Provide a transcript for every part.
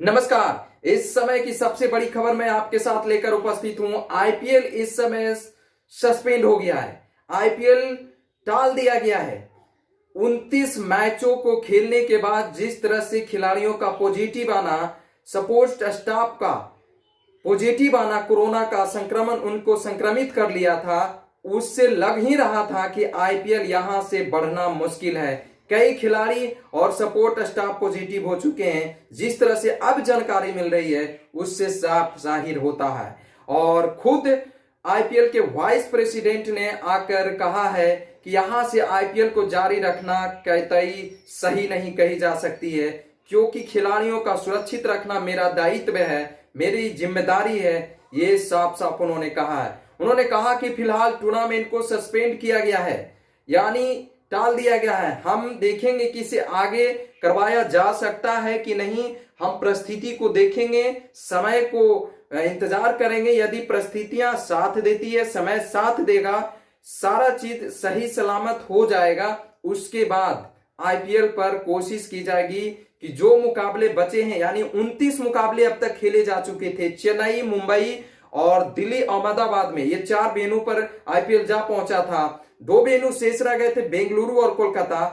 नमस्कार। इस समय की सबसे बड़ी खबर मैं आपके साथ लेकर उपस्थित हूं। आईपीएल इस समय सस्पेंड हो गया है। आईपीएल टाल दिया गया है। 29 मैचों को खेलने के बाद जिस तरह से खिलाड़ियों का पॉजिटिव आना, सपोर्ट स्टाफ का पॉजिटिव आना, कोरोना का संक्रमण उनको संक्रमित कर लिया था, उससे लग ही रहा था कि आईपीएल यहां से बढ़ना मुश्किल है। कई खिलाड़ी और सपोर्ट स्टाफ पॉजिटिव हो चुके हैं। जिस तरह से अब जानकारी मिल रही है उससे साफ जाहिर होता है। और खुद आईपीएल के वाइस प्रेसिडेंट ने आकर कहा है कि यहां से आईपीएल को जारी रखना कतई सही नहीं कही जा सकती है, क्योंकि खिलाड़ियों का सुरक्षित रखना मेरा दायित्व है, मेरी जिम्मेदारी है। ये साफ साफ उन्होंने कहा है। उन्होंने कहा कि फिलहाल टूर्नामेंट को सस्पेंड किया गया है, यानी टाल दिया गया है। हम देखेंगे कि इसे आगे करवाया जा सकता है कि नहीं। हम परिस्थिति को देखेंगे, समय को इंतजार करेंगे। यदि परिस्थितियां साथ देती है, समय साथ देगा, सारा चीज सही सलामत हो जाएगा, उसके बाद आईपीएल पर कोशिश की जाएगी कि जो मुकाबले बचे हैं, यानी 29 मुकाबले अब तक खेले जा चुके थे। चेन्नई, मुंबई और दिल्ली, अहमदाबाद में ये 4 वेन्यू पर आईपीएल जा पहुंचा था। 2 वेन्यू शेष रह गए थे, बेंगलुरु और कोलकाता,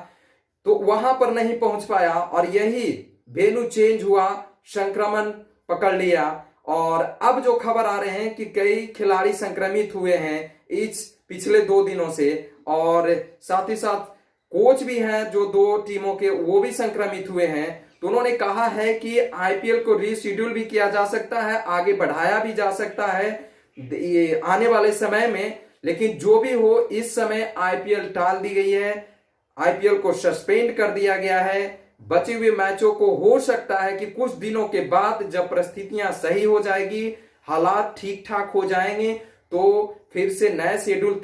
तो वहां पर नहीं पहुंच पाया और यही वेन्यू चेंज हुआ, संक्रमण पकड़ लिया। और अब जो खबर आ रहे हैं कि कई खिलाड़ी संक्रमित हुए हैं इस पिछले 2 दिनों से, और साथ ही साथ कोच भी हैं जो 2 टीमों के, वो भी संक्रमित हुए हैं। तो उन्होंने कहा है कि आईपीएल को रीशेड्यूल भी किया जा सकता है, आगे बढ़ाया भी जा सकता है ये आने वाले समय में। लेकिन जो भी हो, इस समय आईपीएल टाल दी गई है, आईपीएल को सस्पेंड कर दिया गया है। बचे हुए मैचों को हो सकता है कि कुछ दिनों के बाद जब परिस्थितियां सही हो जाएगी, हालात ठीक ठाक हो जाएंगे, तो फिर से नया शेड्यूल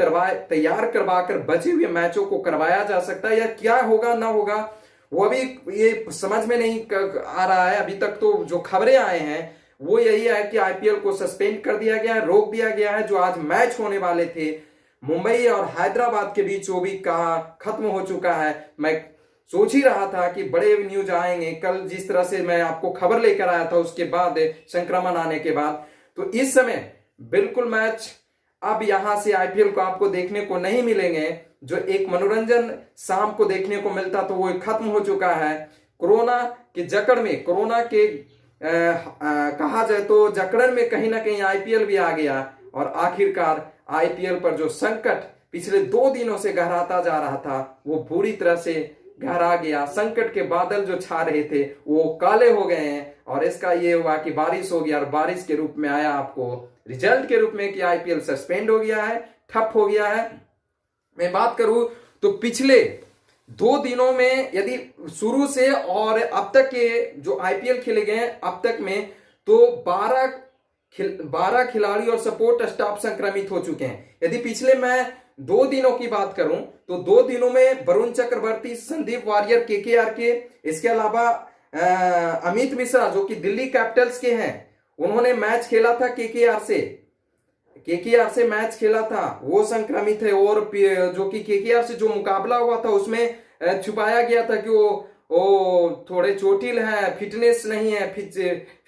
तैयार करवाकर बचे हुए मैचों को करवाया जा सकता है। या क्या होगा ना होगा वो अभी ये समझ में नहीं आ रहा है। अभी तक तो जो खबरें आए हैं वो यही है कि आईपीएल को सस्पेंड कर दिया गया है, रोक दिया गया है। जो आज मैच होने वाले थे मुंबई और हैदराबाद के बीच, वो भी कहा खत्म हो चुका है। मैं सोच ही रहा था कि बड़े न्यूज आएंगे कल, जिस तरह से मैं आपको खबर लेकर आया था उसके बाद, संक्रमण आने के बाद। तो इस समय बिल्कुल मैच अब यहां से आईपीएल को आपको देखने को नहीं मिलेंगे। जो एक मनोरंजन शाम को देखने को मिलता तो वो खत्म हो चुका है। कोरोना के जकड़ में, कोरोना के कहा जाए तो जकड़न में कहीं ना कहीं आईपीएल भी आ गया। और आखिरकार आईपीएल पर जो संकट पिछले 2 दिनों से गहराता जा रहा था वो पूरी तरह से गहरा गया। संकट के बादल जो छा रहे थे वो काले हो गए हैं। और इसका ये हुआ कि बारिश हो गया, और बारिश के रूप में आया आपको रिजल्ट के रूप में कि आईपीएल सस्पेंड हो गया है, ठप हो गया है। मैं बात करूं तो पिछले 2 दिनों में, यदि शुरू से और अब तक के जो आईपीएल खेले गए हैं अब तक में, तो 12 खिलाड़ी और सपोर्ट स्टाफ संक्रमित हो चुके हैं। यदि पिछले मैं 2 दिनों की बात करूं तो 2 दिनों में वरुण चक्रवर्ती, संदीप वारियर केकेआर के, इसके अलावा अमित मिश्रा जो कि दिल्ली कैपिटल्स के हैं, उन्होंने मैच खेला था केकेआर से मैच खेला था, वो संक्रमित है। और जो कि केकेआर से जो मुकाबला हुआ था उसमें छुपाया गया था कि वो थोड़े चोटिल है, फिटनेस नहीं है,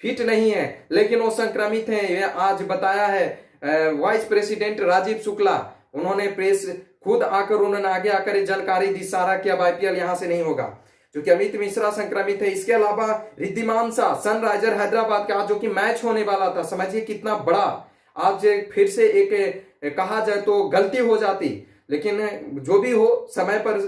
फिट नहीं है, लेकिन वो संक्रमित है। ये आज बताया है वाइस प्रेसिडेंट राजीव शुक्ला, उन्होंने प्रेस खुद आकर, उन्होंने आगे आकर जानकारी दी सारा कि अब आईपीएल यहां से नहीं होगा, जो कि अमित मिश्रा संक्रमित है। इसके अलावा रिद्धिमान शाह, सनराइजर हैदराबाद का जो कि मैच होने वाला था, समझिए कितना बड़ा आज फिर से एक कहा जाए तो गलती हो जाती, लेकिन जो भी हो समय पर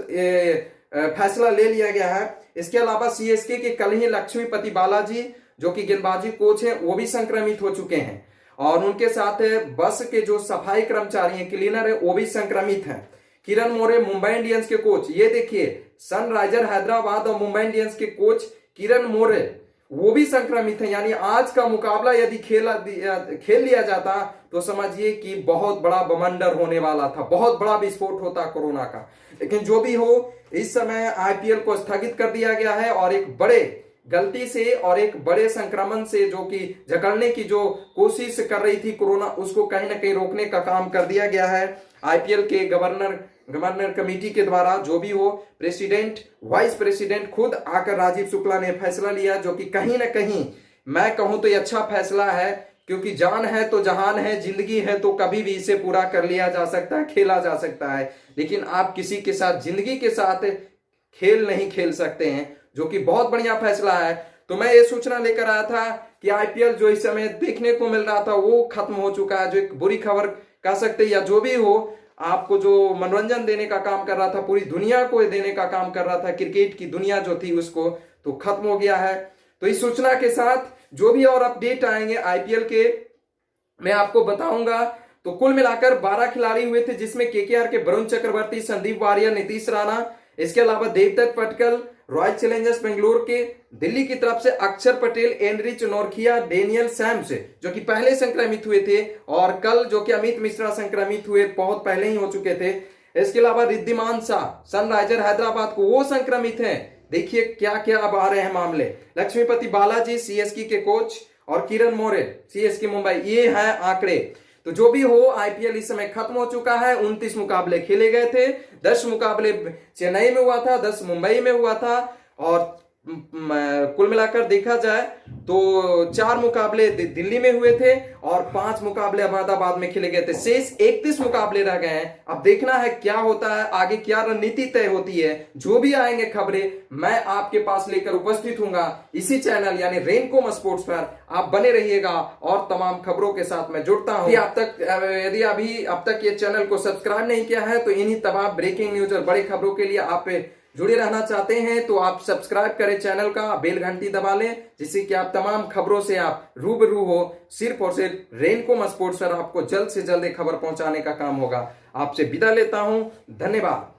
फैसला ले लिया गया है। इसके अलावा सीएसके के कल ही लक्ष्मीपति बालाजी जो कि गेंदबाजी कोच है, वो भी संक्रमित हो चुके हैं। और उनके साथ बस के जो सफाई कर्मचारी हैं, क्लीनर है, वो भी संक्रमित हैं। किरण मोरे मुंबई इंडियंस के कोच, ये देखिए सनराइजर हैदराबाद और मुंबई इंडियंस के कोच किरण मोरे, वो भी संक्रमित है। यानी आज का मुकाबला यदि खेल लिया जाता तो समझिए कि बहुत बड़ा बवंडर होने वाला था, बहुत बड़ा विस्फोट होता कोरोना का। लेकिन जो भी हो, इस समय आईपीएल को स्थगित कर दिया गया है। और एक बड़े गलती से और एक बड़े संक्रमण से जो कि जकड़ने की जो कोशिश कर रही थी कोरोना, उसको कहीं ना कहीं रोकने का काम कर दिया गया है आईपीएल के गवर्नर कमेटी के द्वारा। जो भी हो, प्रेसिडेंट, वाइस प्रेसिडेंट खुद आकर राजीव शुक्ला ने फैसला लिया, जो कि कहीं ना कहीं मैं कहूं तो ये अच्छा फैसला है, क्योंकि जान है तो जहान है, जिंदगी है तो कभी भी इसे पूरा कर लिया जा सकता है, खेला जा सकता है। लेकिन आप किसी के साथ, जिंदगी के साथ खेल नहीं खेल सकते हैं, जो कि बहुत बढ़िया फैसला है। तो मैं ये सूचना लेकर आया था कि आईपीएल जो इस समय देखने को मिल रहा था वो खत्म हो चुका है, जो एक बुरी खबर कह सकते या जो भी हो, आपको जो मनोरंजन देने का काम कर रहा था, पूरी दुनिया को देने का काम कर रहा था, क्रिकेट की दुनिया जो थी उसको, तो खत्म हो गया है। तो इस सूचना के साथ जो भी और अपडेट आएंगे आईपीएल के, मैं आपको बताऊंगा। तो कुल मिलाकर 12 खिलाड़ी हुए थे, जिसमें केकेआर के वरुण चक्रवर्ती, संदीप वारियर, नीतीश राणा, इसके अलावा देवदत्त पटकल, रॉयल चैलेंजर्स बेंगलुरु के, दिल्ली की तरफ से अक्षर पटेल, एनरिच नोरखिया, डेनियल सैम्स जो कि पहले संक्रमित हुए थे, और कल जो कि अमित मिश्रा संक्रमित हुए, बहुत पहले ही हो चुके थे। इसके अलावा रिद्धिमान शाह, सनराइजर हैदराबाद को, वो संक्रमित हैं। देखिए क्या क्या अब आ रहे हैं मामले। लक्ष्मीपति बालाजी, सीएसके के कोच, और किरण मोरे, सीएसके मुंबई, ये हैं आंकड़े। तो जो भी हो, आईपीएल इस समय खत्म हो चुका है। 29 मुकाबले खेले गए थे, 10 मुकाबले चेन्नई में हुआ था, 10 मुंबई में हुआ था, और कुल मिलाकर देखा जाए तो 4 मुकाबले दिल्ली में हुए थे और 5 मुकाबले अहमदाबाद में खेले गए थे। शेष 31 मुकाबले रह गए हैं। अब देखना है क्या होता है आगे, क्या रणनीति तय होती है। जो भी आएंगे खबरें मैं आपके पास लेकर उपस्थित हूंगा इसी चैनल यानी रेनकॉम स्पोर्ट्स पर। आप बने रहिएगा और तमाम खबरों के साथ मैं जुड़ता हूं। यदि अभी अब तक ये चैनल को सब्सक्राइब नहीं किया है तो इन्हीं तमाम ब्रेकिंग न्यूज और बड़ी खबरों के लिए आप जुड़े रहना चाहते हैं तो आप सब्सक्राइब करें चैनल का, बेल घंटी दबा लें, जिससे कि आप तमाम खबरों से आप रूबरू हो। सिर्फ और सिर्फ रेनकॉम स्पोर्ट्स पर आपको जल्द से जल्द खबर पहुंचाने का काम होगा। आपसे विदा लेता हूं, धन्यवाद।